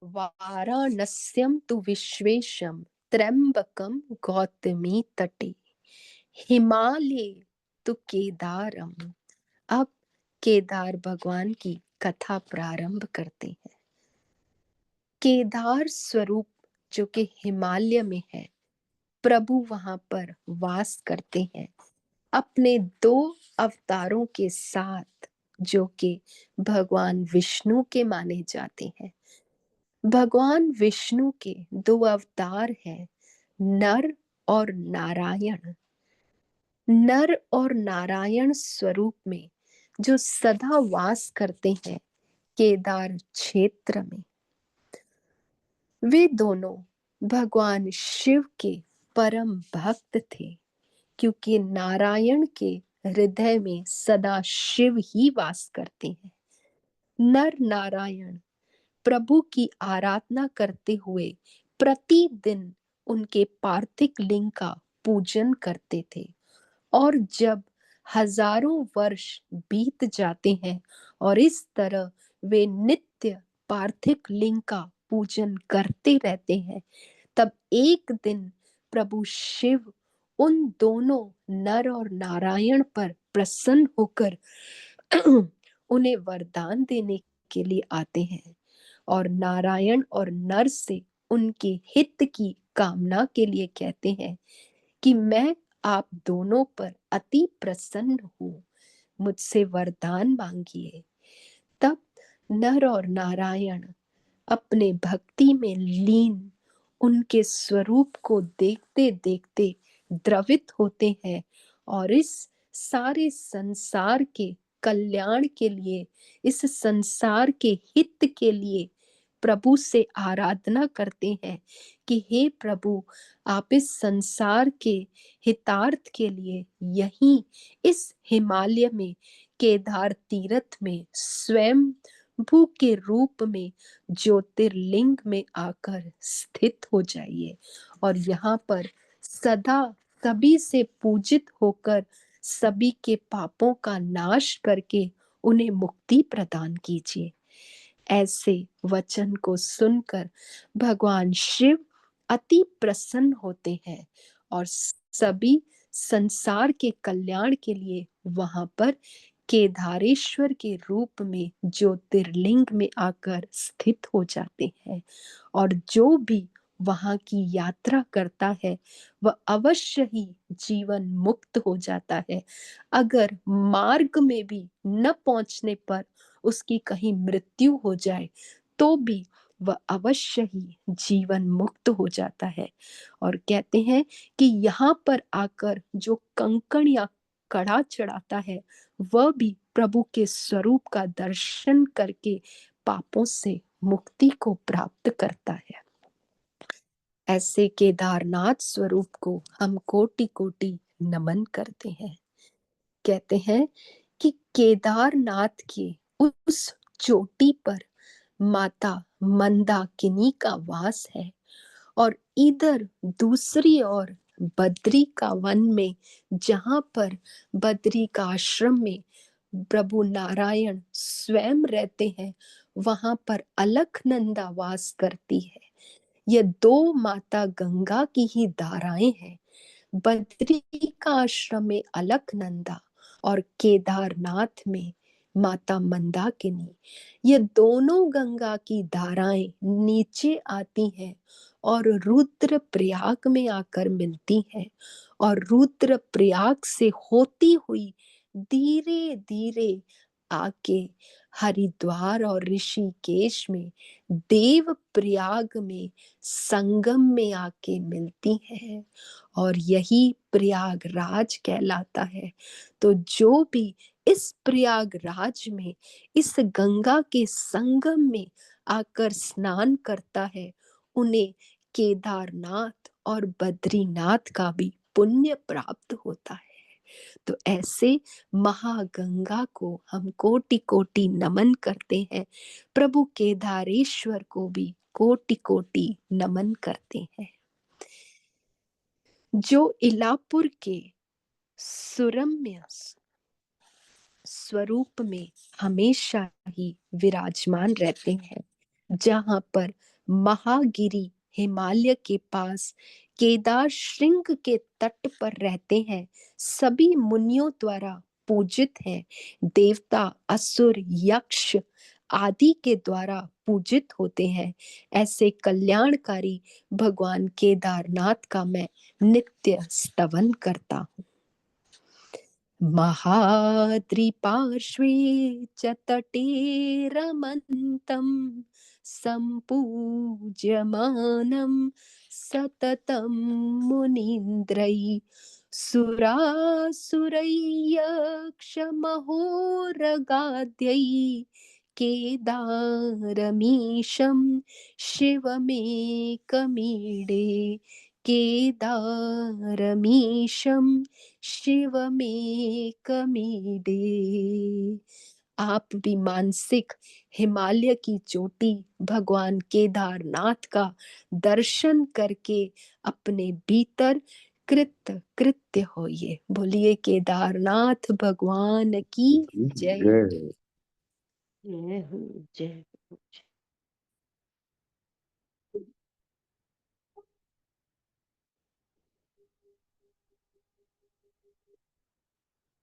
वाराणस्यं तु विश्वेशं त्र्यंबकं गौतमी तटे हिमालय तु केदारम। अब केदार भगवान की कथा प्रारंभ करते हैं। केदार स्वरूप जो कि हिमालय में है, प्रभु वहां पर वास करते हैं अपने दो अवतारों के साथ, जो कि भगवान विष्णु के माने जाते हैं। भगवान विष्णु के दो अवतार हैं, नर और नारायण। नर और नारायण स्वरूप में जो सदा वास करते हैं केदार क्षेत्र में, वे दोनों भगवान शिव के परम भक्त थे, क्योंकि नारायण के हृदय में सदा शिव ही वास करते हैं। नर नारायण प्रभु की आराधना करते हुए प्रतिदिन उनके पार्थिव लिंग का पूजन करते थे। और जब हजारों वर्ष बीत जाते हैं और इस तरह वे नित्य पार्थिव लिंग का पूजन करते रहते हैं, तब एक दिन प्रभु शिव उन दोनों नर और नारायण पर प्रसन्न होकर उन्हें वरदान देने के लिए आते हैं और नारायण और नर से उनके हित की कामना के लिए कहते हैं कि मैं आप दोनों पर अति प्रसन्न हूं, मुझसे वरदान मांगिए। तब नर और नारायण अपने भक्ति में लीन उनके स्वरूप को देखते देखते द्रवित होते हैं और इस सारे संसार के कल्याण के लिए, इस संसार के हित के लिए प्रभु से आराधना करते हैं कि हे प्रभु, आप इस संसार के हितार्थ के लिए यहीं इस हिमालय में केदार तीर्थ में स्वयं भू के रूप में ज्योतिर्लिंग में आकर स्थित हो जाइए और यहाँ पर सदा सभी से पूजित होकर सभी के पापों का नाश करके उन्हें मुक्ति प्रदान कीजिए। ऐसे वचन को सुनकर भगवान शिव अति प्रसन्न होते हैं और सभी संसार के कल्याण के लिए वहां पर केदारेश्वर के रूप में ज्योतिर्लिंग में आकर स्थित हो जाते हैं। और जो भी वहां की यात्रा करता है वह अवश्य ही जीवन मुक्त हो जाता है। अगर मार्ग में भी न पहुंचने पर उसकी कहीं मृत्यु हो जाए तो भी वह अवश्य ही जीवन मुक्त हो जाता है। और कहते हैं कि यहाँ पर आकर जो कंकण या कड़ा चढ़ाता है वह भी प्रभु के स्वरूप का दर्शन करके पापों से मुक्ति को प्राप्त करता है। ऐसे केदारनाथ स्वरूप को हम कोटि कोटि नमन करते हैं। कहते हैं कि केदारनाथ की उस चोटी पर माता मंदाकिनी का वास है और इधर दूसरी ओर बद्री का वन में, जहां पर बद्री का आश्रम में प्रभु नारायण स्वयं रहते हैं, वहां पर अलकनंदा वास करती है। ये दो माता गंगा की ही धाराएं हैं। बद्री का आश्रम में अलकनंदा और केदारनाथ में माता मंदाकिनी, ये दोनों गंगा की धाराएं नीचे आती हैं और रुद्र प्रयाग में आकर मिलती हैं और रुद्र प्रयाग से होती हुई धीरे धीरे आके हरिद्वार और ऋषिकेश में देव प्रयाग में संगम में आके मिलती है और यही प्रयागराज कहलाता है। तो जो भी इस प्रयागराज में इस गंगा के संगम में आकर स्नान करता है, उन्हें केदारनाथ और बद्रीनाथ का भी पुण्य प्राप्त होता है। तो ऐसे महागंगा को हम कोटि कोटि नमन करते हैं, प्रभु केदारेश्वर को भी कोटि कोटि नमन करते हैं। जो इलापुर के सुरम्य स्वरूप में हमेशा ही विराजमान रहते हैं, जहां पर महागिरी हिमालय के पास केदार श्रृंग के तट पर रहते हैं, सभी मुनियों द्वारा पूजित हैं। देवता, असुर, यक्ष आदि के द्वारा पूजित होते हैं। ऐसे कल्याणकारी भगवान केदारनाथ का मैं नित्य स्तवन करता हूँ। महाद्रिपार्श्वे च तटे रमन्तं सम्पूज्यमानं सततं मुनीन्द्रैः सुरासुरैर्यक्षमहोरगाद्यैः केदारमीशं शिवमेकमीडे। केदारमीशं शिवमेकमीडे। आप भी मानसिक हिमालय की चोटी भगवान केदारनाथ का दर्शन करके अपने भीतर कृत्य कृत्य होइए। बोलिए केदारनाथ भगवान की जय। जय। जय हो, जय हो, जय।